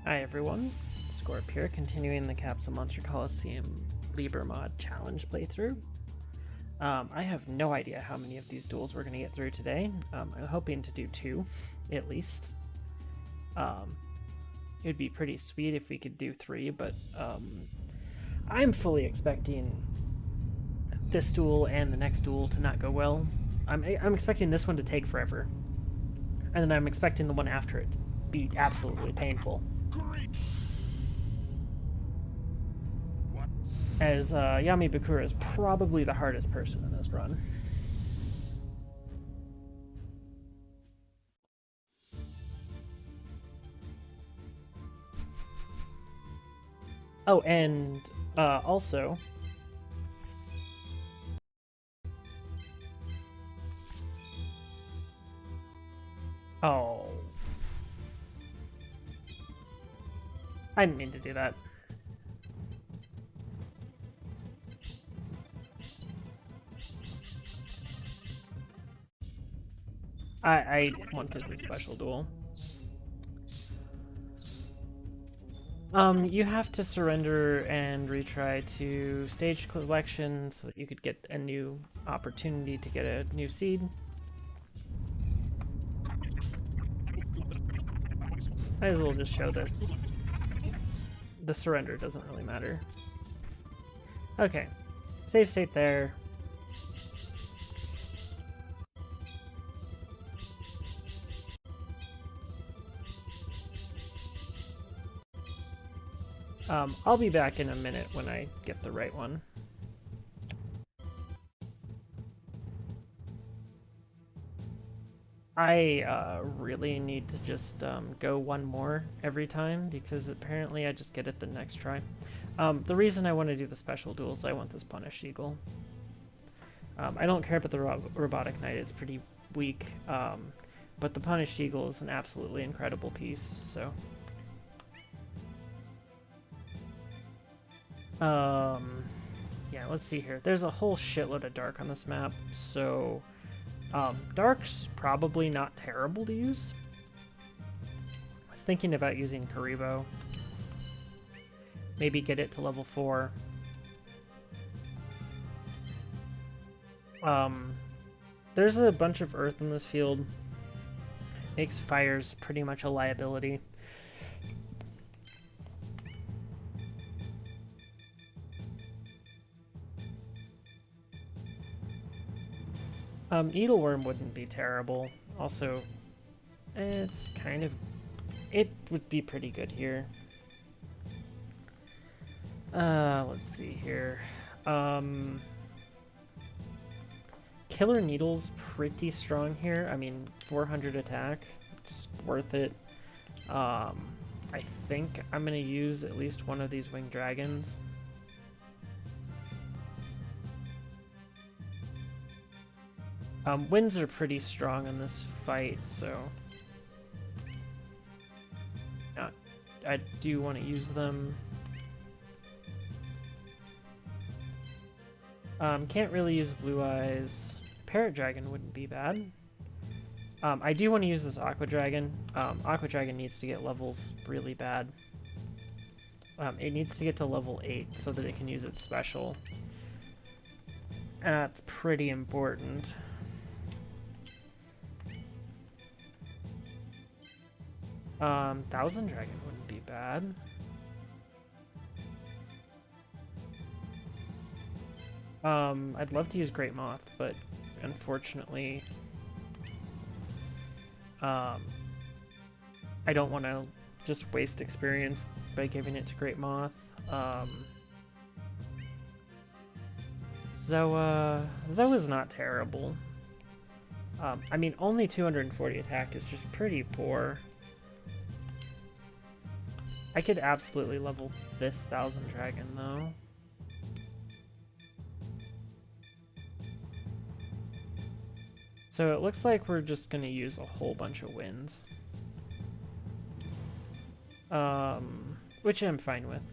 Hi everyone, Scorp here, continuing the Capsule Monster Coliseum Libra mod challenge playthrough. I have no idea how many of these duels we're going to get through today. I'm hoping to do 2, at least. It would be pretty sweet if we could do 3, but I'm fully expecting this duel and the next duel to not go well. I'm expecting this one to take forever, and then I'm expecting the one after it to be absolutely painful. As Yami Bakura is probably the hardest person in this run. Oh, and also... Oh. I didn't mean to do that. I wanted the special duel. You have to surrender and retry to stage collection so that you could get a new opportunity to get a new seed. Might as well just show this. The surrender doesn't really matter. Okay, save state there. I'll be back in a minute when I get the right one. I really need to just go one more every time because apparently I just get it the next try. The reason I want to do the special duel is I want this Punished Eagle. I don't care about the Robotic Knight, it's pretty weak, but the Punished Eagle is an absolutely incredible piece, so... yeah, let's see here. There's a whole shitload of dark on this map, so dark's probably not terrible to use. I was thinking about using Karibo. Maybe get it to level 4. There's a bunch of earth in this field. Makes fires pretty much a liability. Needleworm wouldn't be terrible. Also, it's kind of... It would be pretty good here. Let's see here. Killer Needle's pretty strong here. I mean, 400 attack. It's worth it. I think I'm going to use at least one of these winged dragons. Winds are pretty strong in this fight, so I do want to use them. Can't really use Blue Eyes. Parrot Dragon wouldn't be bad. I do want to use this Aqua Dragon. Aqua Dragon needs to get levels really bad. It needs to get to level 8 so that it can use its special. That's pretty important. Thousand Dragon wouldn't be bad. I'd love to use Great Moth, but unfortunately, I don't want to just waste experience by giving it to Great Moth. Zoa's not terrible. I mean, only 240 attack is just pretty poor. I could absolutely level this Thousand Dragon, though. So it looks like we're just going to use a whole bunch of winds. Which I'm fine with.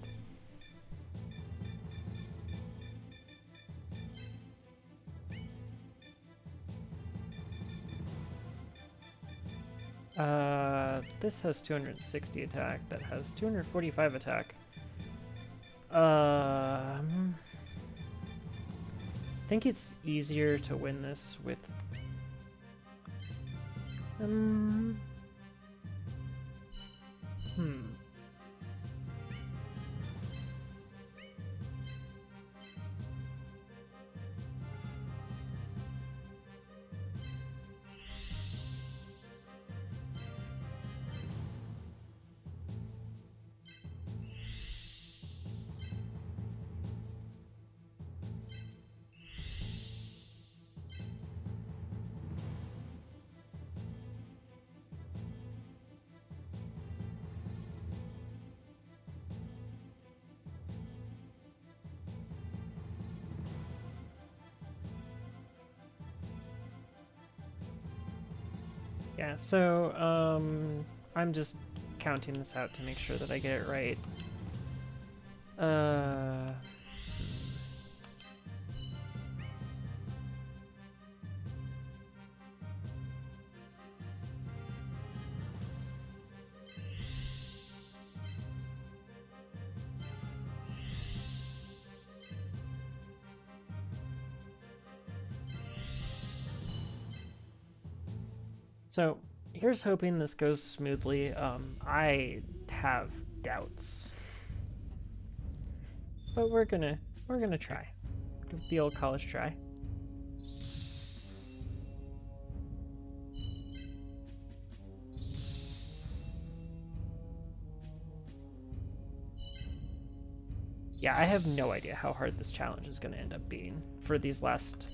this has 260 attack, that has 245 attack. I think it's easier to win this with... Yeah, so I'm just counting this out to make sure that I get it right. So here's hoping this goes smoothly. I have doubts, but we're gonna try. Give it the old college try. Yeah, I have no idea how hard this challenge is gonna end up being. For these last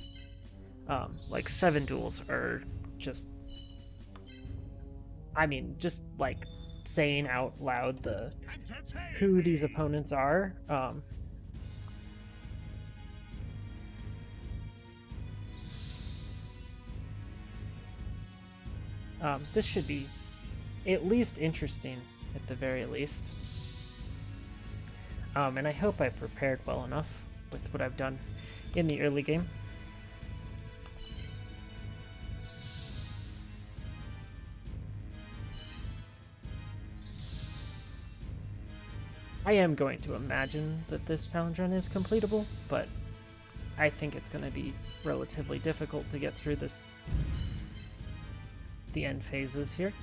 like 7 duels are just, I mean, just like saying out loud who these opponents are. This should be at least interesting, at the very least. And I hope I prepared well enough with what I've done in the early game. I am going to imagine that this challenge run is completable, but I think it's going to be relatively difficult to get through the end phases here.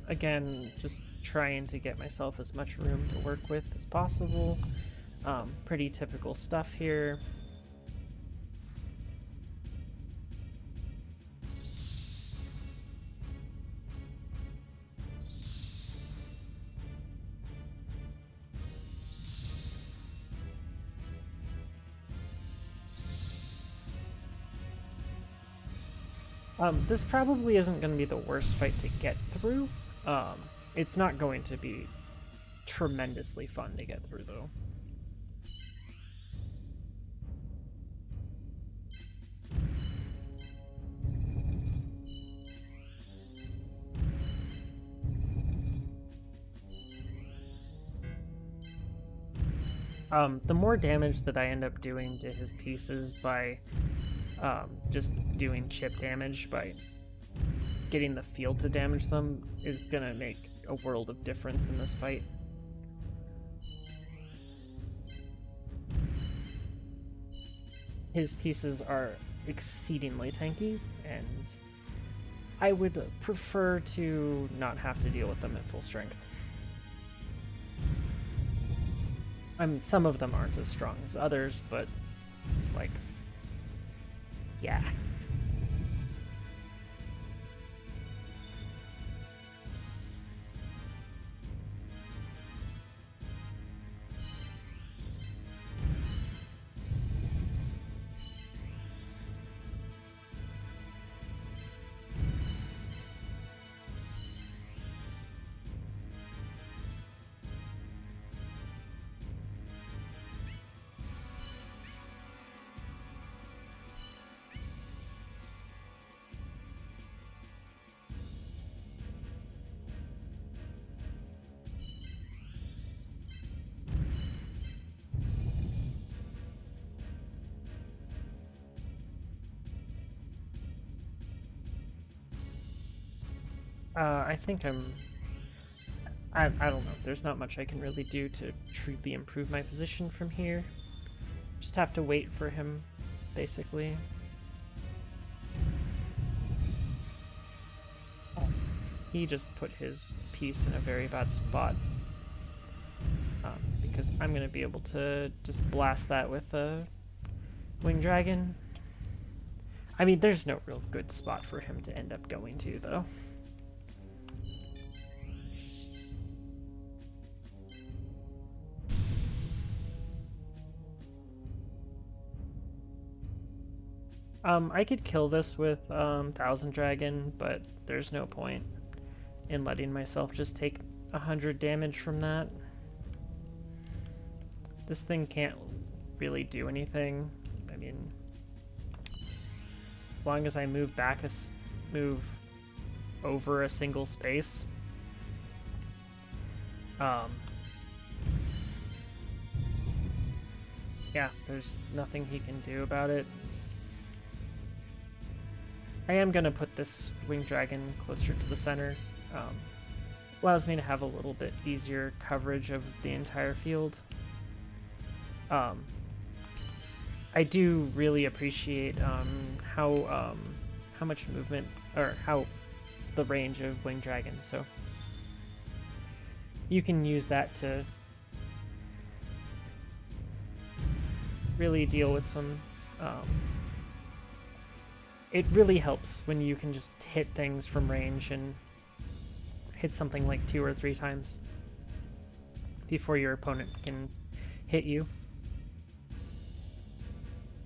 Again, just trying to get myself as much room to work with as possible. Pretty typical stuff here. This probably isn't going to be the worst fight to get through. It's not going to be tremendously fun to get through, though. The more damage that I end up doing to his pieces by just doing chip damage, by getting the field to damage them, is gonna make a world of difference in this fight. His pieces are exceedingly tanky, and I would prefer to not have to deal with them at full strength. I mean, some of them aren't as strong as others, but, like, yeah. I think I don't know. There's not much I can really do to truly improve my position from here. Just have to wait for him, basically. He just put his piece in a very bad spot. Because I'm going to be able to just blast that with a Winged Dragon. I mean, there's no real good spot for him to end up going to, though. I could kill this with Thousand Dragon, but there's no point in letting myself just take 100 damage from that. This thing can't really do anything. I mean, as long as I move over a single space. Yeah, there's nothing he can do about it. I am gonna put this Winged Dragon closer to the center. Allows me to have a little bit easier coverage of the entire field. I do really appreciate how much movement, or how the range of Winged Dragon, so you can use that to really deal with some it really helps when you can just hit things from range and hit something like 2 or 3 times before your opponent can hit you.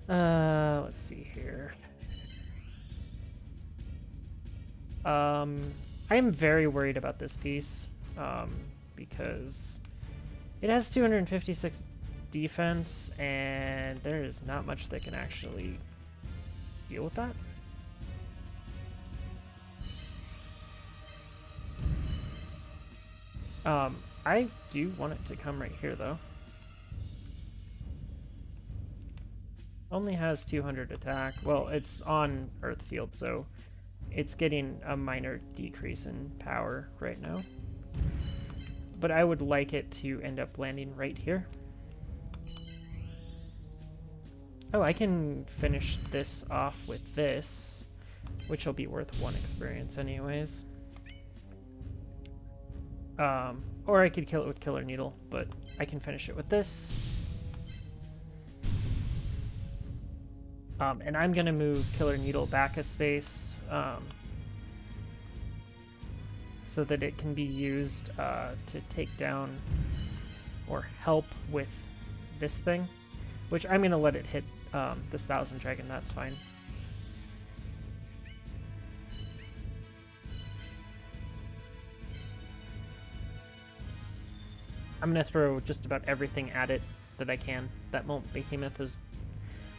Let's see here. I am very worried about this piece, because it has 256 defense, and there is not much that can actually deal with that. I do want it to come right here, though. Only has 200 attack. Well, it's on Earth Field, so it's getting a minor decrease in power right now. But I would like it to end up landing right here. Oh, I can finish this off with this, which will be worth 1 experience anyways. Or I could kill it with Killer Needle, but I can finish it with this. And I'm gonna move Killer Needle back a space, so that it can be used to take down or help with this thing, which I'm gonna let it hit this Thousand Dragon. That's fine. I'm gonna throw just about everything at it that I can. That Behemoth is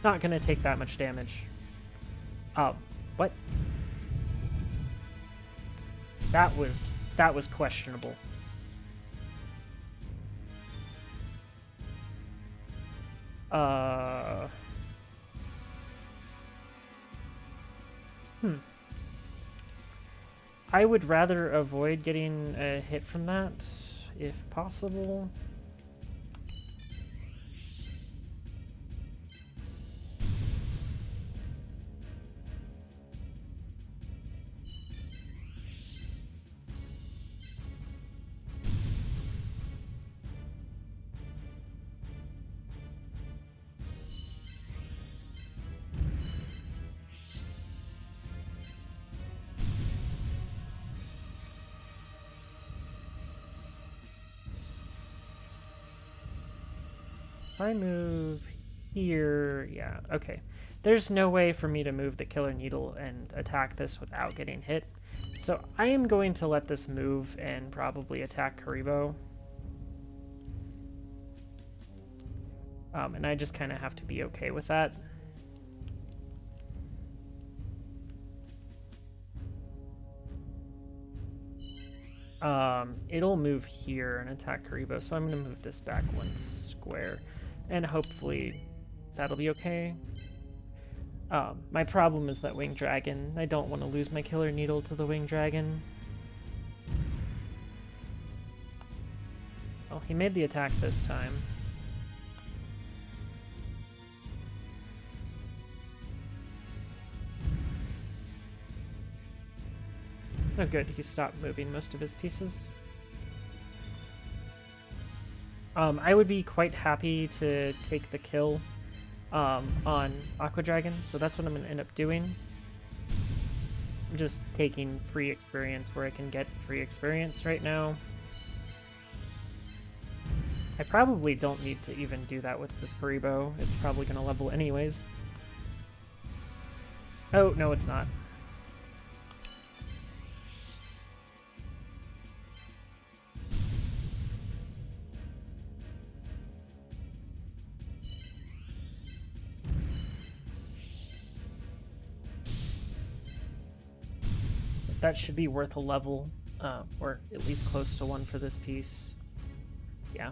not gonna take that much damage. What? That was questionable. I would rather avoid getting a hit from that, if possible. If I move here, yeah, okay. There's no way for me to move the Killer Needle and attack this without getting hit. So I am going to let this move and probably attack Karibo. And I just kind of have to be okay with that. It'll move here and attack Karibo, so I'm going to move this back 1 square. And hopefully that'll be okay. My problem is that Winged Dragon. I don't want to lose my Killer Needle to the Winged Dragon. Well, he made the attack this time. Oh good, he stopped moving most of his pieces. I would be quite happy to take the kill on Aqua Dragon, so that's what I'm going to end up doing. I'm just taking free experience where I can get free experience right now. I probably don't need to even do that with this Karibo. It's probably going to level anyways. Oh, no, it's not. That should be worth a level, or at least close to one for this piece. Yeah.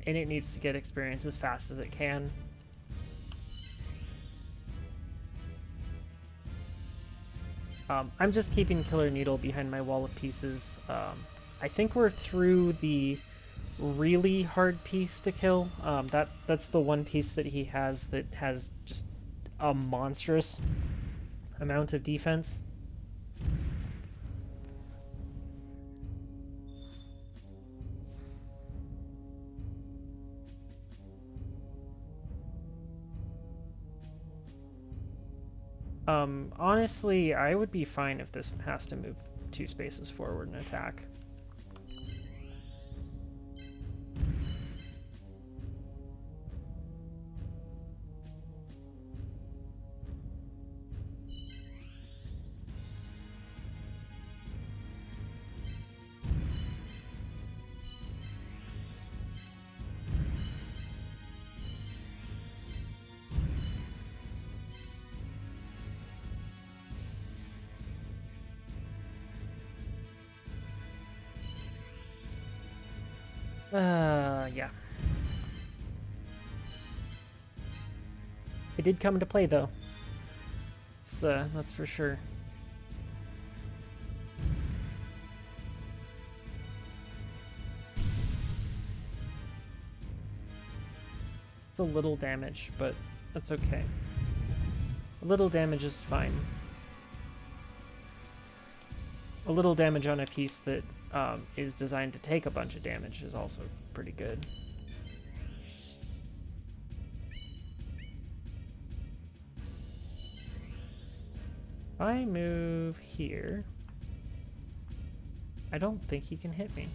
And it needs to get experience as fast as it can. I'm just keeping Killer Needle behind my wall of pieces. I think we're through the really hard piece to kill. That's the one piece that he has that has just a monstrous amount of defense. Honestly, I would be fine if this has to move 2 spaces forward and attack. Yeah. It did come into play, though. That's for sure. It's a little damage, but that's okay. A little damage is fine. A little damage on a piece that is designed to take a bunch of damage is also pretty good. If I move here, I don't think he can hit me.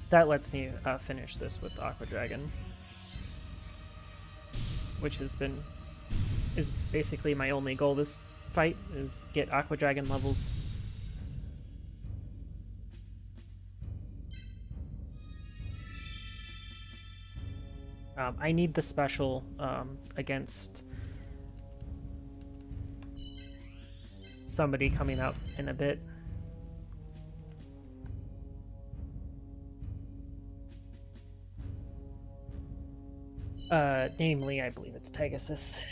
That lets me finish this with Aqua Dragon, which is basically my only goal this fight, is get Aqua Dragon levels. I need the special against somebody coming up in a bit. Namely, I believe it's Pegasus.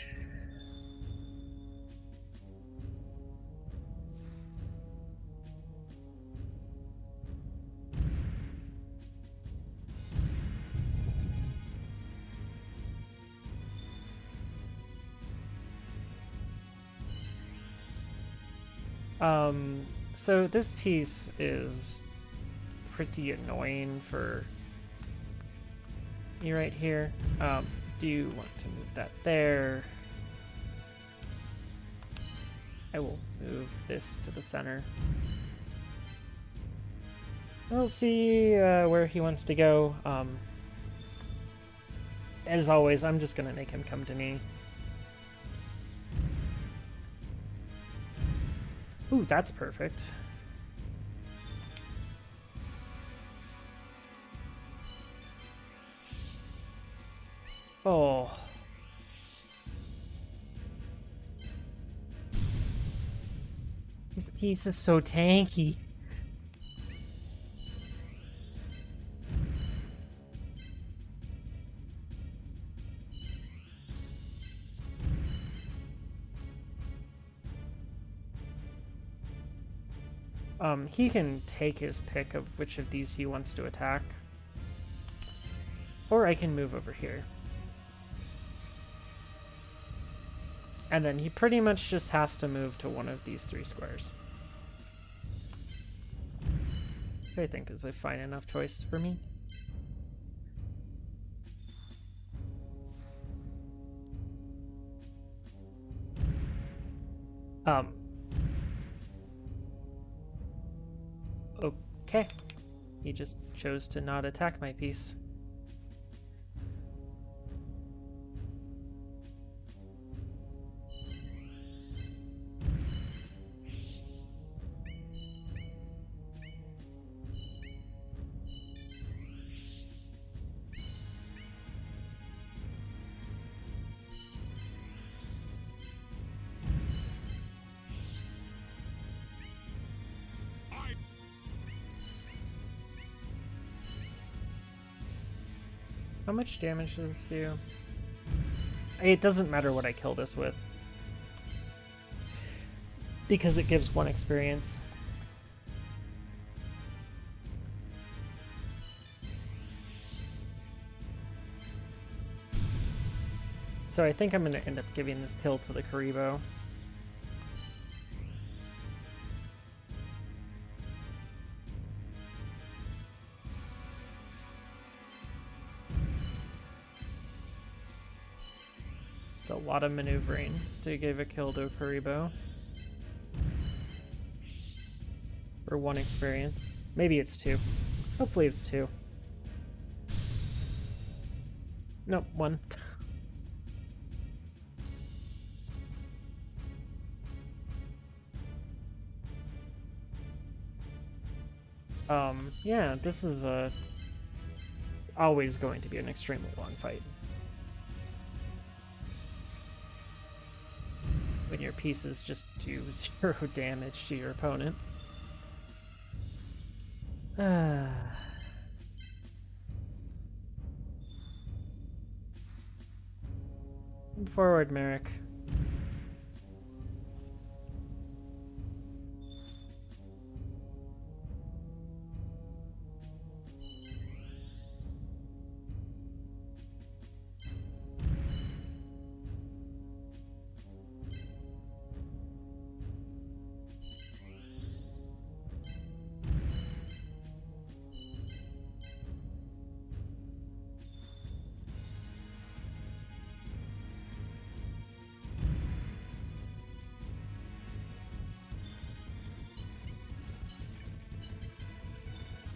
So this piece is pretty annoying for me right here. Do you want to move that there? I will move this to the center. We'll see where he wants to go. As always, I'm just gonna make him come to me. Ooh, that's perfect. Oh. This piece is so tanky. He can take his pick of which of these he wants to attack. Or I can move over here. And then he pretty much just has to move to one of these 3 squares. Which I think is a fine enough choice for me. Okay. He just chose to not attack my piece. How much damage does this do? It doesn't matter what I kill this with, because it gives 1 experience. So I think I'm going to end up giving this kill to the Karibo. A lot of maneuvering to give a kill to a Karibo for 1 experience. Maybe it's 2. Hopefully it's 2. Nope, 1. Yeah, this is always going to be an extremely long fight. When your pieces just do 0 damage to your opponent. Forward, Merrick.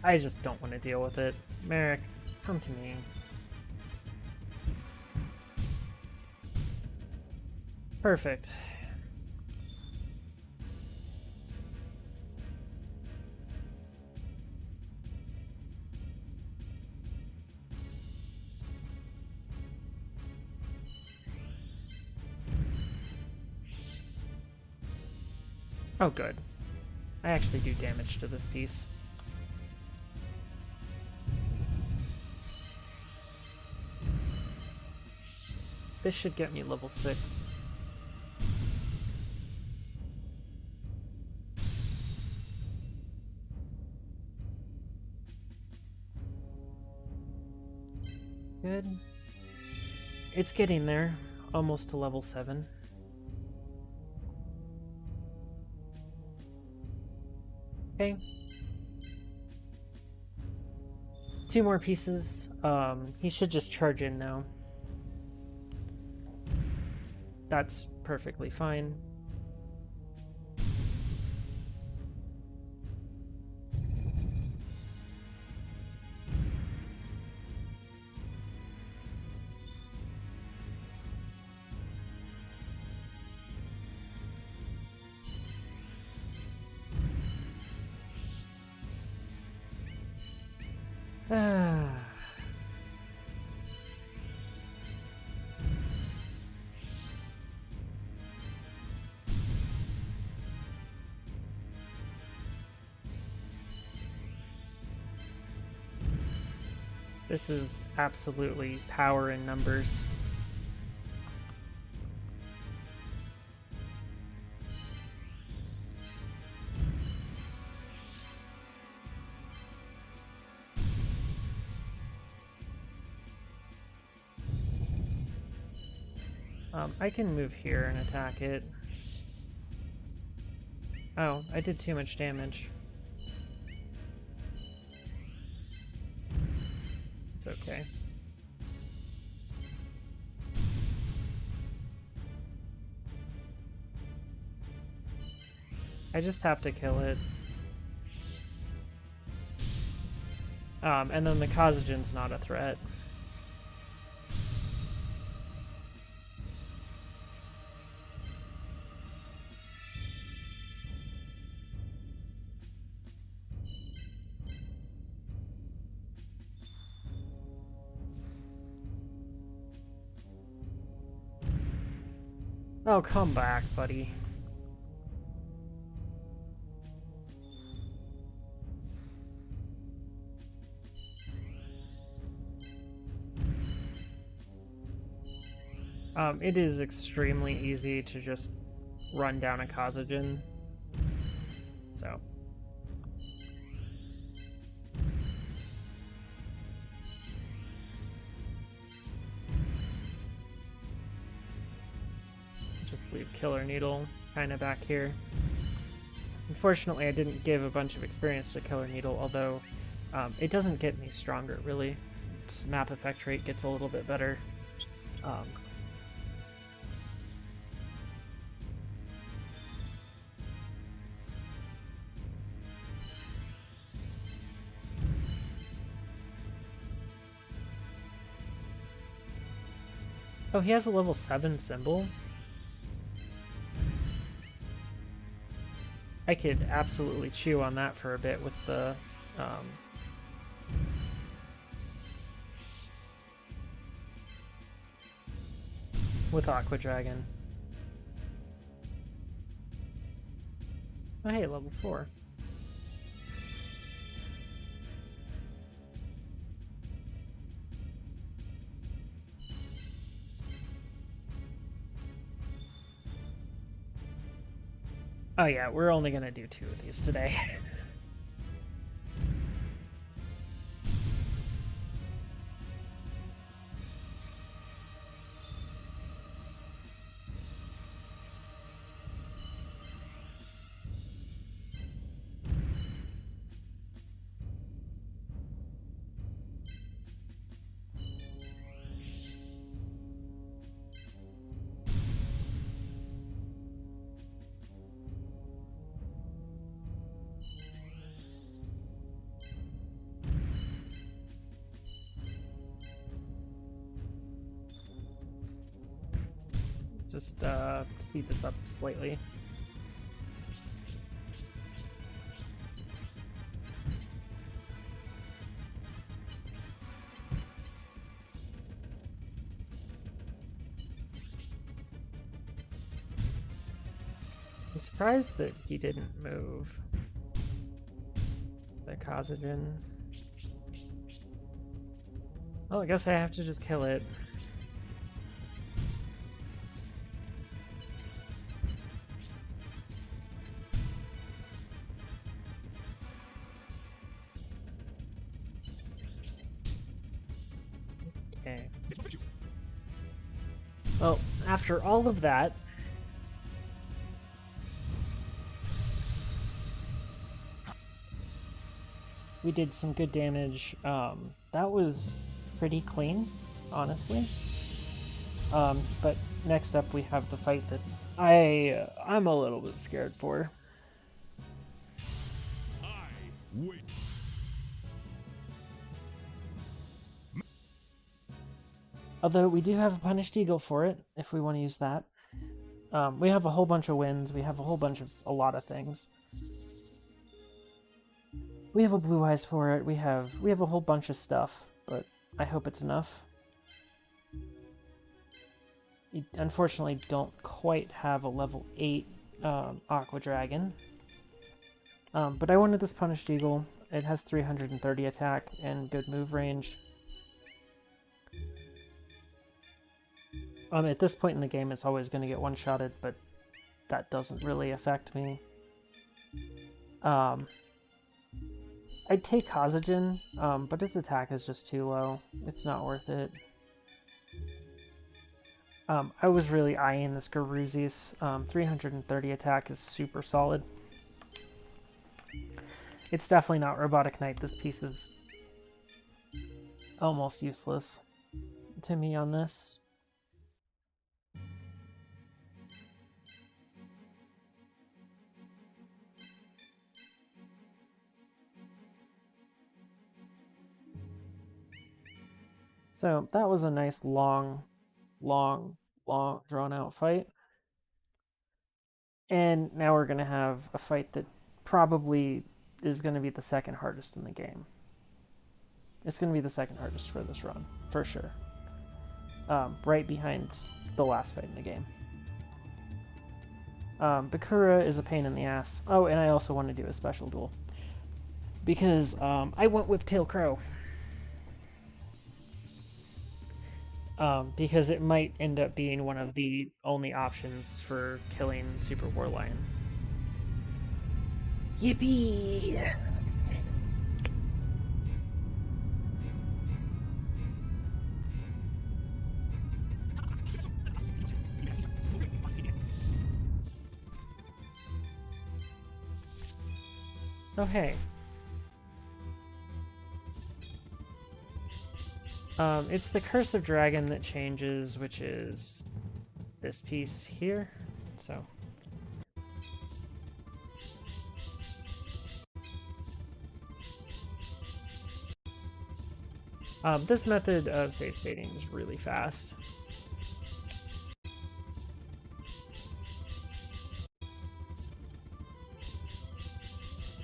I just don't want to deal with it. Merrick, come to me. Perfect. Oh, good. I actually do damage to this piece. This should get me level 6. Good. It's getting there. Almost to level 7. Okay. 2 more pieces. He should just charge in now. That's perfectly fine. This is absolutely power in numbers. I can move here and attack it. Oh, I did too much damage. It's okay. I just have to kill it. And then the Kazajan's not a threat. Oh, come back, buddy. It is extremely easy to just run down a Kazajan. So. Just leave Killer Needle kind of back here. Unfortunately, I didn't give a bunch of experience to Killer Needle, although it doesn't get any stronger, really. Its map effect rate gets a little bit better. Oh, he has a level 7 symbol? I could absolutely chew on that for a bit with the... with Aqua Dragon. Oh hey, level 4. Oh yeah, we're only gonna do 2 of these today. Just speed this up slightly. I'm surprised that he didn't move the Kazajan. Well, I guess I have to just kill it. Okay. Well, after all of that, we did some good damage. That was pretty clean, honestly. But next up we have the fight that I'm a little bit scared for. Although we do have a Punished Eagle for it, if we want to use that. We have a whole bunch of wins. We have a lot of things. We have a Blue Eyes for it. We have a whole bunch of stuff, but I hope it's enough. We unfortunately don't quite have a level 8 Aqua Dragon. But I wanted this Punished Eagle. It has 330 attack and good move range. At this point in the game, it's always going to get one-shotted, but that doesn't really affect me. I'd take Kazajan, but its attack is just too low. It's not worth it. I was really eyeing this Garuzi's. 330 attack is super solid. It's definitely not Robotic Knight. This piece is almost useless to me on this. So that was a nice long drawn out fight. And now we're going to have a fight that probably is going to be the second hardest in the game. It's going to be the second hardest for this run, for sure. Right behind the last fight in the game. Bakura is a pain in the ass. Oh, and I also want to do a special duel. Because I went Whiptail Crow. Because it might end up being one of the only options for killing Super War Lion. Yippee! Oh, hey. It's the Curse of Dragon that changes, which is this piece here. So. This method of save stating is really fast.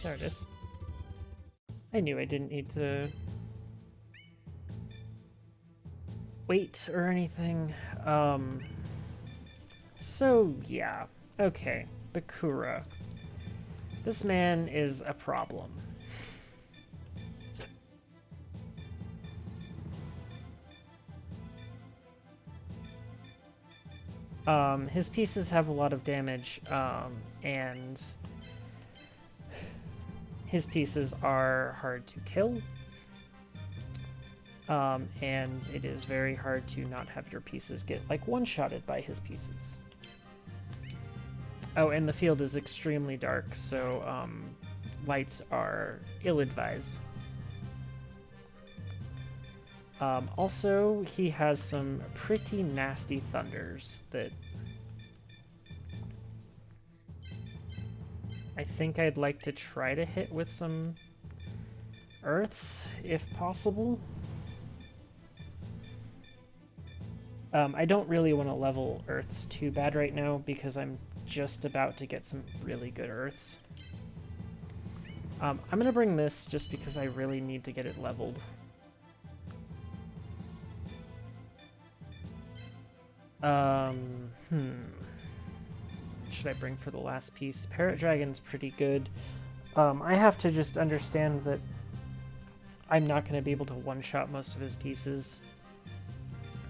There it is. I knew I didn't need to wait or anything. So yeah, okay, Bakura. This man is a problem. His pieces have a lot of damage, and his pieces are hard to kill. And it is very hard to not have your pieces get, like, one-shotted by his pieces. Oh, and the field is extremely dark, so lights are ill-advised. Also, he has some pretty nasty thunders that I think I'd like to try to hit with some earths, if possible. I don't really want to level earths too bad right now because I'm just about to get some really good earths. I'm going to bring this just because I really need to get it leveled. What should I bring for the last piece? Parrot Dragon's pretty good. I have to just understand that I'm not going to be able to one-shot most of his pieces.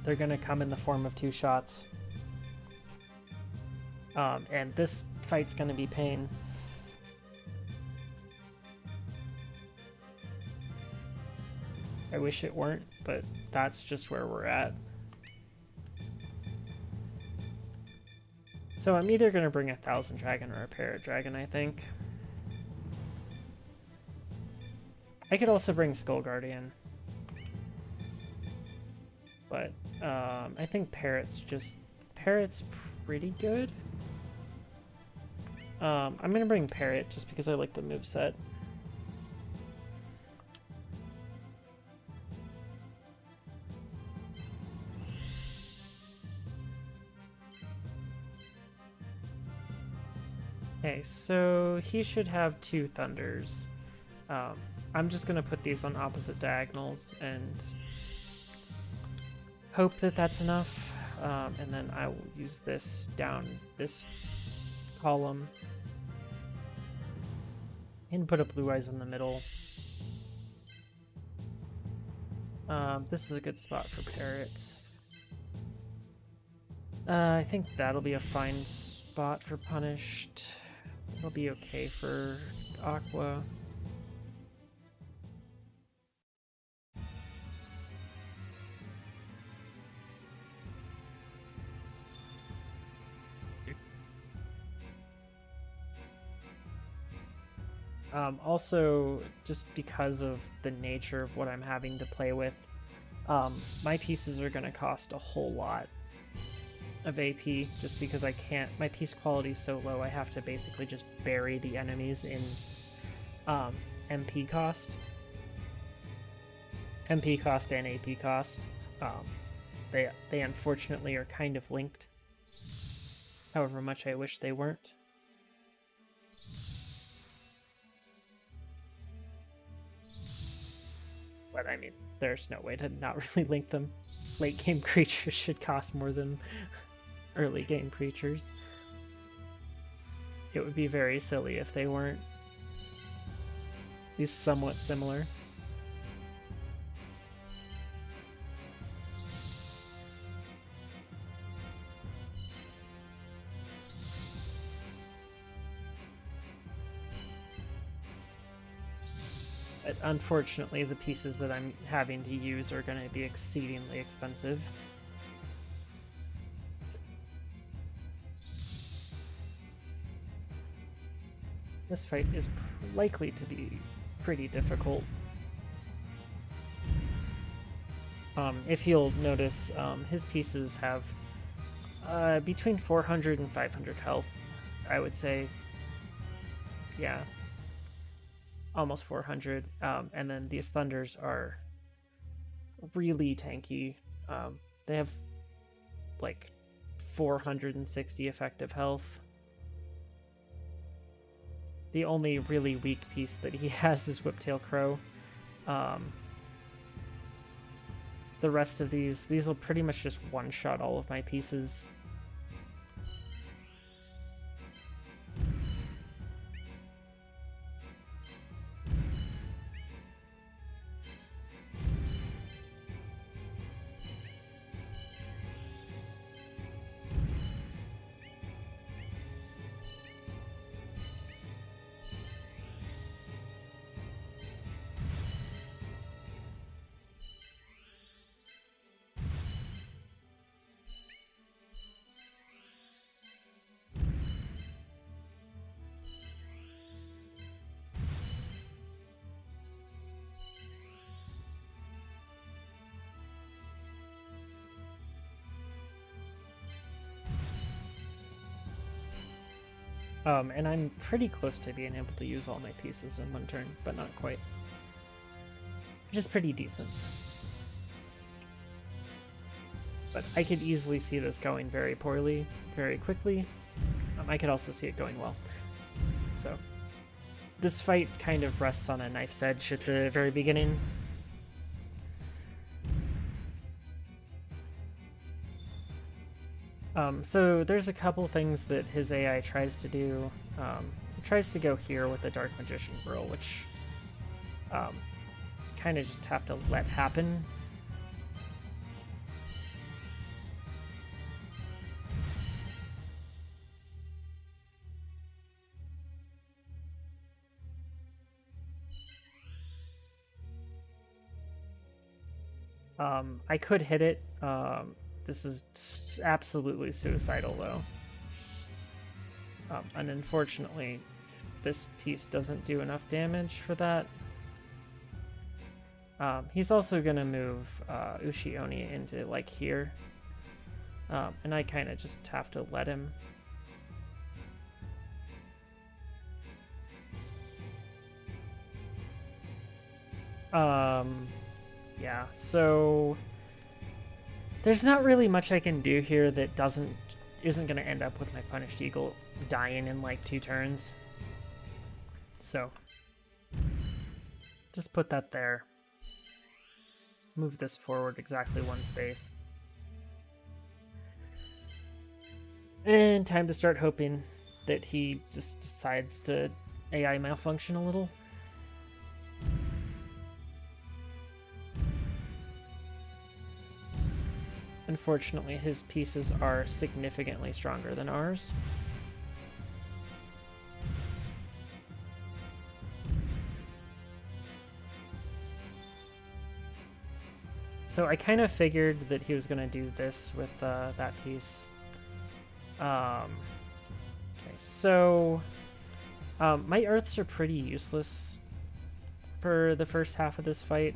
They're going to come in the form of 2 shots. And this fight's going to be pain. I wish it weren't, but that's just where we're at. So I'm either going to bring a Thousand Dragon or a Parrot Dragon, I think. I could also bring Skull Guardian. But I think Parrot's pretty good. I'm going to bring Parrot just because I like the moveset. Okay, so he should have 2 Thunders. I'm just going to put these on opposite diagonals and hope that that's enough. And then I will use this down this column and put a Blue Eyes in the middle. This is a good spot for Parrots. I think that'll be a fine spot for Punished. It'll be okay for Aqua. Also, just because of the nature of what I'm having to play with, my pieces are going to cost a whole lot of AP just because I can't. My piece quality is so low, I have to basically just bury the enemies in MP cost. MP cost and AP cost. They unfortunately are kind of linked, however much I wish they weren't. But I mean, there's no way to not really link them. Late game creatures should cost more than early game creatures. It would be very silly if they weren't at least somewhat similar. But unfortunately, the pieces that I'm having to use are going to be exceedingly expensive. This fight is likely to be pretty difficult. If you'll notice, his pieces have between 400 and 500 health, I would say. Yeah. Almost 400. And then these thunders are really tanky. They have like 460 effective health. The only really weak piece that he has is Whiptail Crow. The rest of these will pretty much just one-shot all of my pieces. And I'm pretty close to being able to use all my pieces in one turn, but not quite. Which is pretty decent. But I could easily see this going very poorly, very quickly. I could also see it going well. So, this fight kind of rests on a knife's edge at the very beginning. So there's a couple things that his AI tries to do. He tries to go here with the Dark Magician Whirl, which kind of just have to let happen. I could hit it. This is absolutely suicidal, though. And unfortunately, this piece doesn't do enough damage for that. He's also going to move Ushioni into, like, here. And I kind of just have to let him. Yeah, so there's not really much I can do here that isn't going to end up with my Punished Eagle dying in like 2 turns. So just put that there. Move this forward exactly 1 space. And time to start hoping that he just decides to AI malfunction a little. Unfortunately, his pieces are significantly stronger than ours. So I kind of figured that he was going to do this with that piece. Okay, so My Earths are pretty useless for the first half of this fight,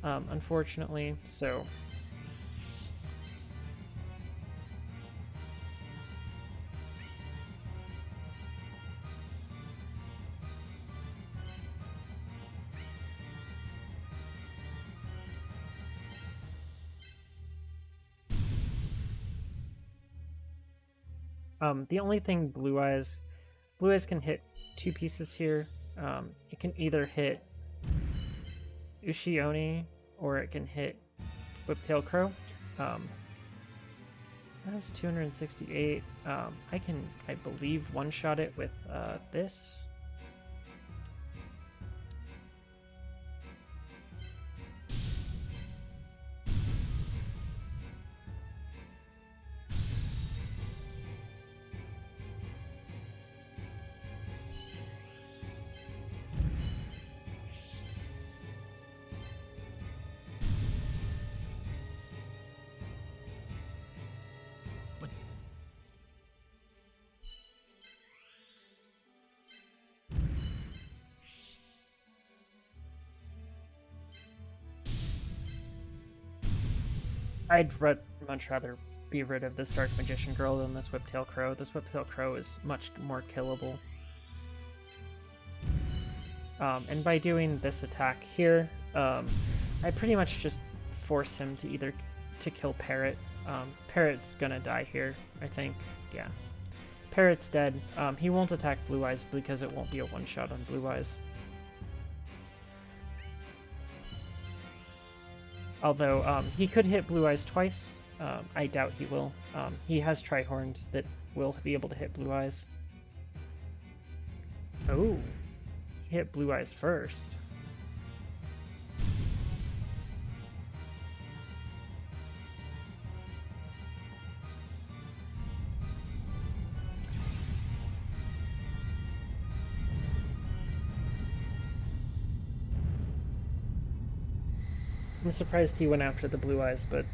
unfortunately, so... the only thing Blue Eyes can hit two pieces here. It can either hit Ushioni or it can hit Whiptail Crow. That is 268. I can, I believe, one-shot it with this. I'd much rather be rid of this Dark Magician Girl than this Whiptail Crow. This Whiptail Crow is much more killable. And by doing this attack here, I pretty much just force him to either kill Parrot. Parrot's gonna die here, I think. Yeah. Parrot's dead. He won't attack Blue Eyes because it won't be a one-shot on Blue Eyes. Although he could hit Blue Eyes twice. I doubt he will. He has Trihorned that will be able to hit Blue Eyes. Oh, he hit Blue Eyes first. I'm surprised he went after the Blue Eyes, but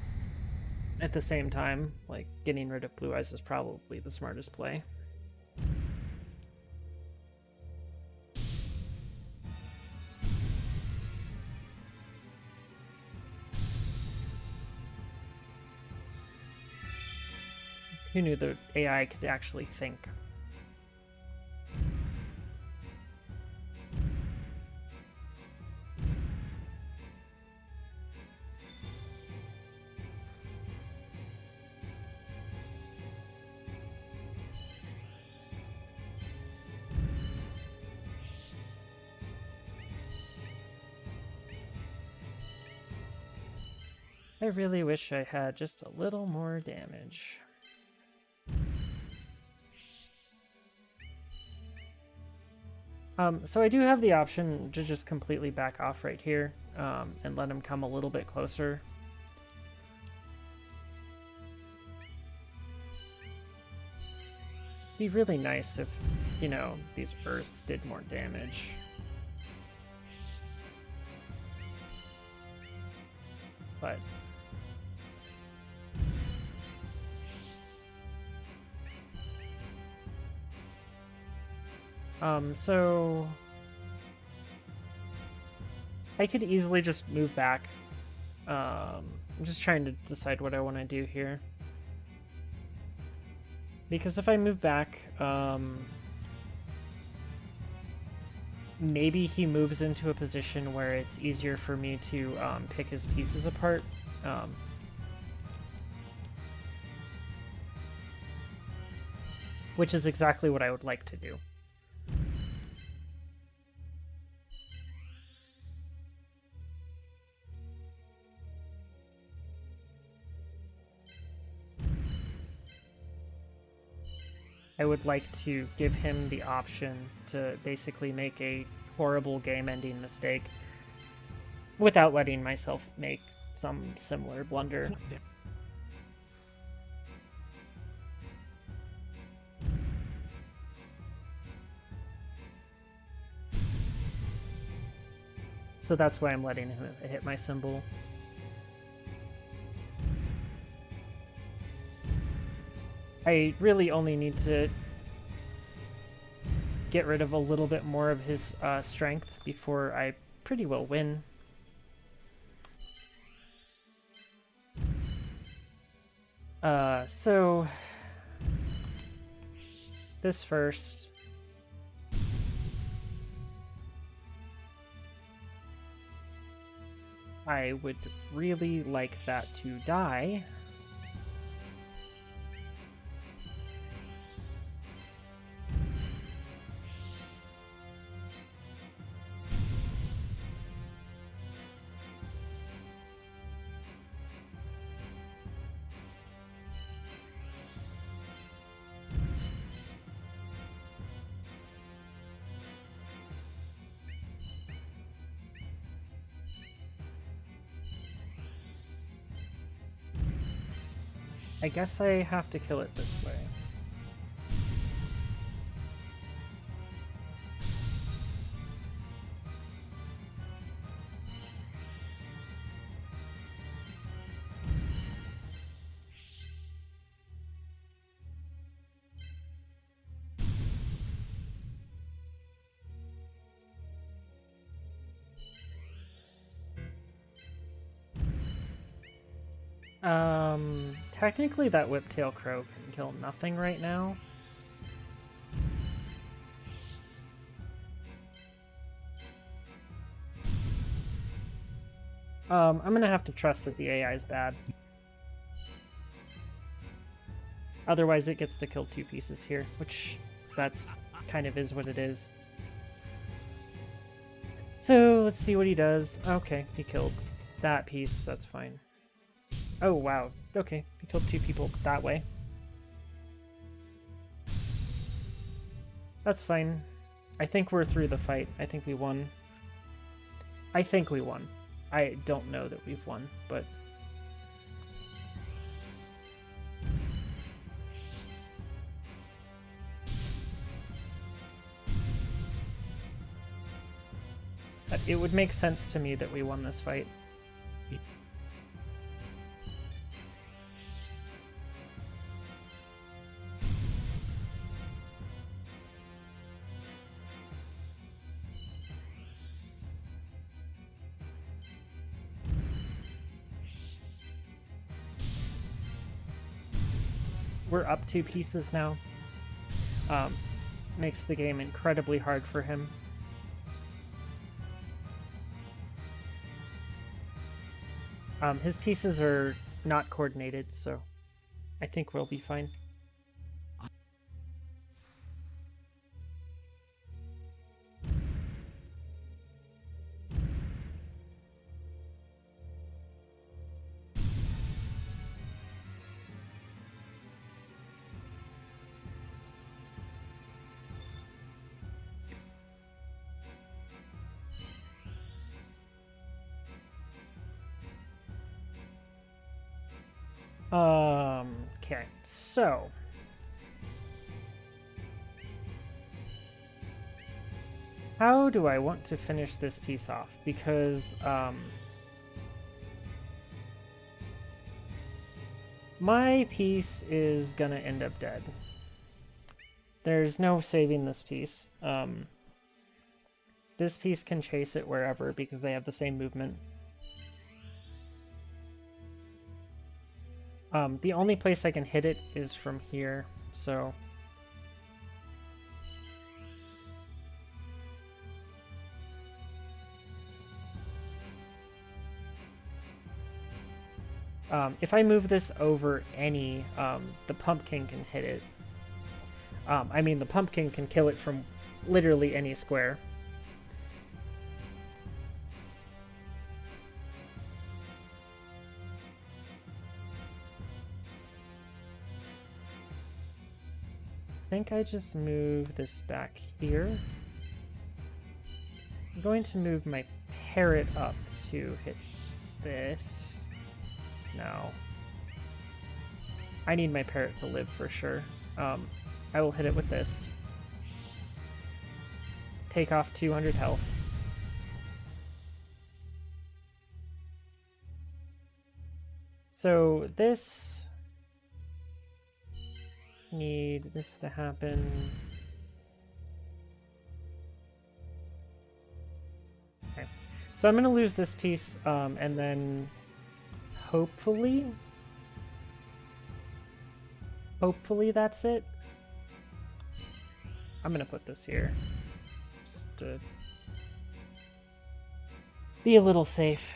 at the same time, like, getting rid of Blue Eyes is probably the smartest play. Who knew the AI could actually think? I really wish I had just a little more damage. So I do have the option to just completely back off right here and let him come a little bit closer. Be really nice if, you know, these Earths did more damage. But so I could easily just move back. I'm just trying to decide what I want to do here. Because if I move back, maybe he moves into a position where it's easier for me to pick his pieces apart. Which is exactly what I would like to do. I would like to give him the option to basically make a horrible game-ending mistake without letting myself make some similar blunder. So that's why I'm letting him hit my symbol. I really only need to get rid of a little bit more of his strength before I pretty well win. So this first. I would really like that to die. I guess I have to kill it this way. Technically that Whiptail Crow can kill nothing right now. I'm gonna have to trust that the AI is bad. Otherwise it gets to kill 2 pieces here, which that's kind of is what it is. So let's see what he does. Okay, he killed that piece, that's fine. Oh, wow. Okay, we killed 2 people that way. That's fine. I think we're through the fight. I think we won. I think we won. I don't know that we've won, but... It would make sense to me that we won this fight. We're up 2 pieces now. Makes the game incredibly hard for him. His pieces are not coordinated, so I think we'll be fine. Okay, so... how do I want to finish this piece off? Because, my piece is gonna end up dead. There's no saving this piece. This piece can chase it wherever because they have the same movement. The only place I can hit it is from here, so... if I move this over any, the pumpkin can hit it. I mean, the pumpkin can kill it from literally any square. I think I just move this back here. I'm going to move my parrot up to hit this. No. I need my parrot to live for sure. I will hit it with this. Take off 200 health. So this... need this to happen. So I'm going to lose this piece, and then hopefully that's it. I'm going to put this here just to be a little safe.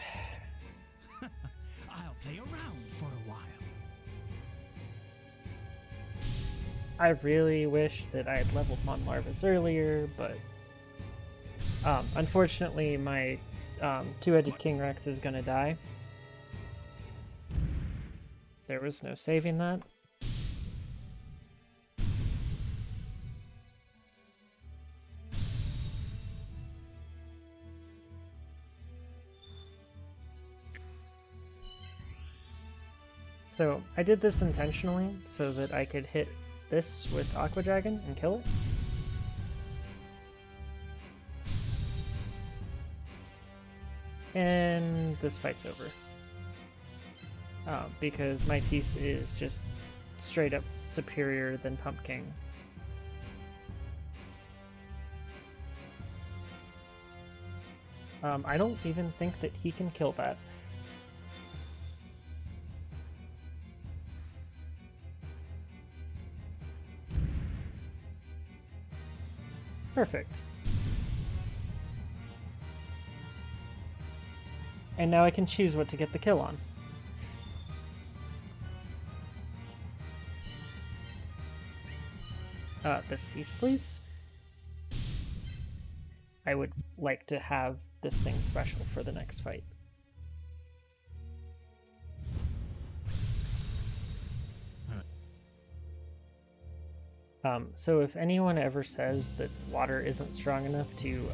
I'll play around for a while. I really wish that I had leveled Mon Larvas earlier, but unfortunately my two-headed King Rex is going to die. There was no saving that. So I did this intentionally so that I could hit this with Aqua Dragon and kill it. And this fight's over. Because my piece is just straight up superior than Pumpkin. I don't even think that he can kill that. Perfect. And now I can choose what to get the kill on. This piece, please. I would like to have this thing special for the next fight. So if anyone ever says that water isn't strong enough to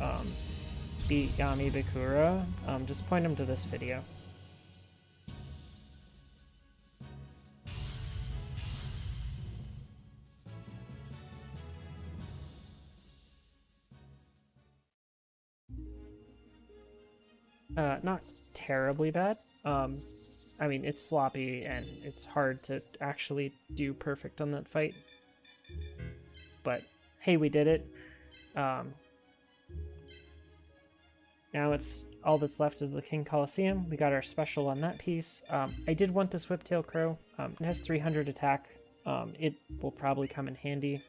beat Yami Bakura, just point them to this video. Not terribly bad. I mean, it's sloppy and it's hard to actually do perfect on that fight. But hey, we did it. Now it's all that's left is the King Coliseum. We got our special on that piece. I did want this Whiptail Crow. It has 300 attack. It will probably come in handy.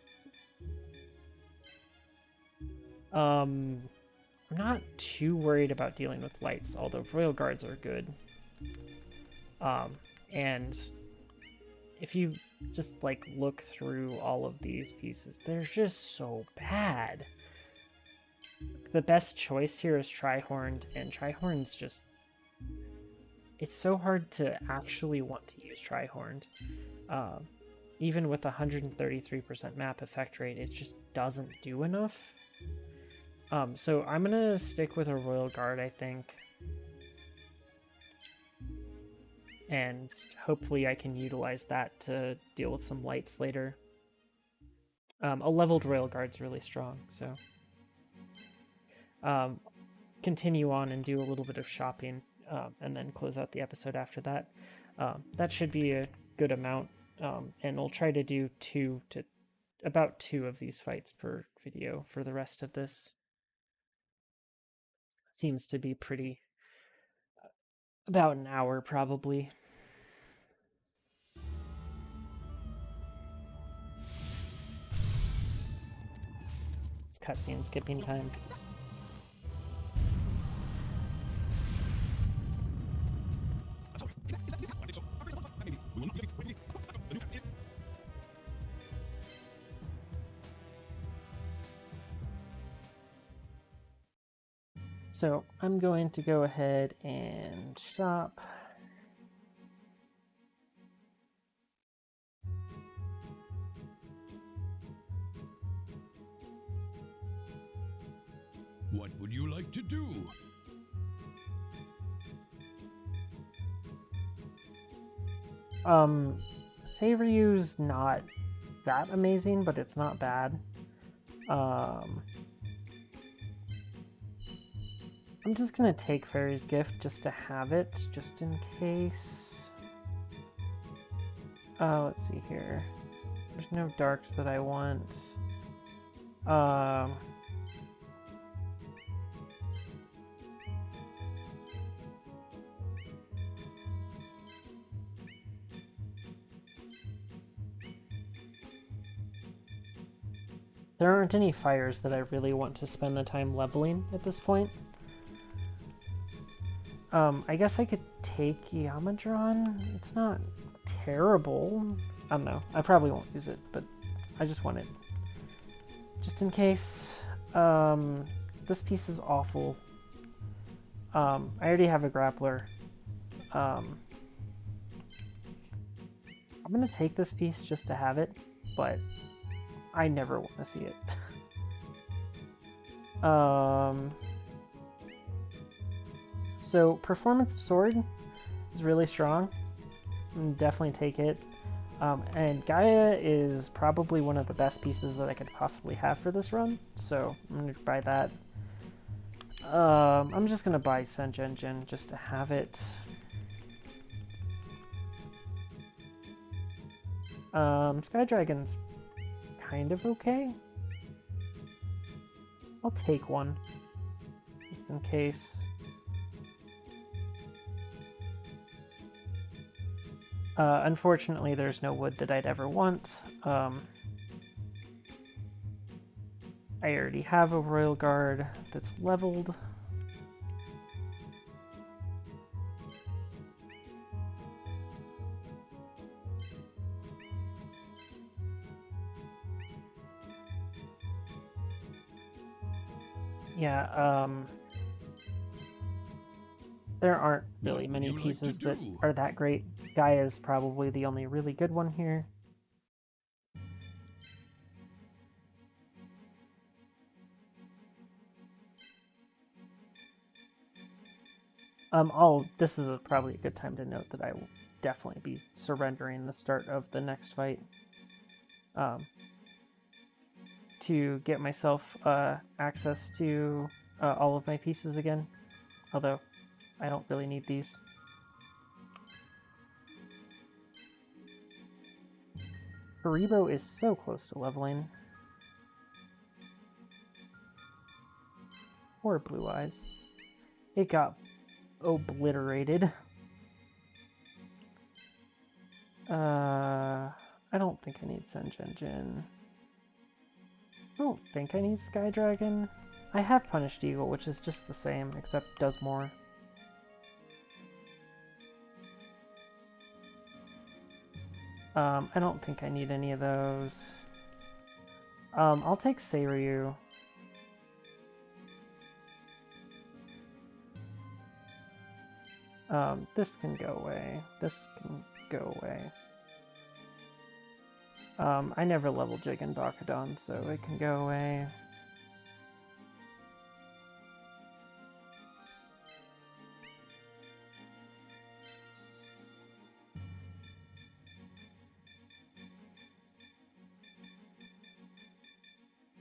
I'm not too worried about dealing with lights, although Royal Guards are good. And if you just like look through all of these pieces, they're just so bad. The best choice here is Trihorned, and Trihorned's just... it's so hard to actually want to use Trihorned. Even with 133% map effect rate, it just doesn't do enough. So I'm gonna stick with a Royal Guard, I think. And hopefully I can utilize that to deal with some lights later. A leveled Royal Guard's really strong, so... continue on and do a little bit of shopping, and then close out the episode after that. That should be a good amount, and we'll try to do about two of these fights per video for the rest of this. Seems to be pretty... about an hour, probably. It's cutscene skipping time. So I'm going to go ahead and shop. What would you like to do? Savoryu's not that amazing, but it's not bad. I'm just gonna take Fairy's Gift just to have it, just in case. Let's see here. There's no darks that I want. There aren't any fires that I really want to spend the time leveling at this point. I guess I could take Yamadron. It's not terrible. I don't know. I probably won't use it, but I just want it. Just in case. This piece is awful. I already have a grappler. I'm gonna take this piece just to have it, but I never want to see it. So Performance Sword is really strong. Definitely take it. And Gaia is probably one of the best pieces that I could possibly have for this run, so I'm gonna buy that. I'm just gonna buy Senjin just to have it. Sky Dragon's kind of okay. I'll take one, just in case. Unfortunately, there's no wood that I'd ever want. I already have a Royal Guard that's leveled. Yeah, there aren't really many pieces that are that great. Gaia is probably the only really good one here. This is probably a good time to note that I will definitely be surrendering the start of the next fight. To get myself access to all of my pieces again. Although, I don't really need these. Haribo is so close to leveling. Poor Blue Eyes. It got obliterated. I don't think I need Senjin. I don't think I need Sky Dragon. I have Punished Eagle, which is just the same, except does more. I don't think I need any of those. I'll take Seiryu. This can go away. This can go away. I never leveled Jigen Bakudon, so it can go away.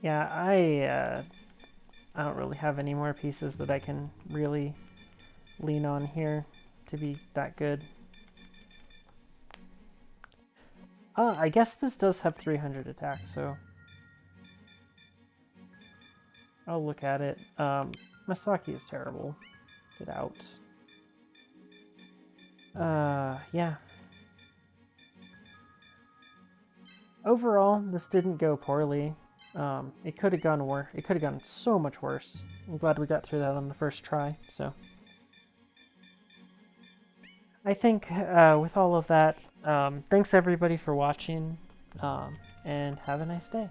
Yeah, I don't really have any more pieces that I can really lean on here to be that good. I guess this does have 300 attack, so I'll look at it. Masaki is terrible. Get out. Yeah. Overall, this didn't go poorly. It could have gone worse. It could have gone so much worse. I'm glad we got through that on the first try, so. I think with all of that, thanks everybody for watching, and have a nice day.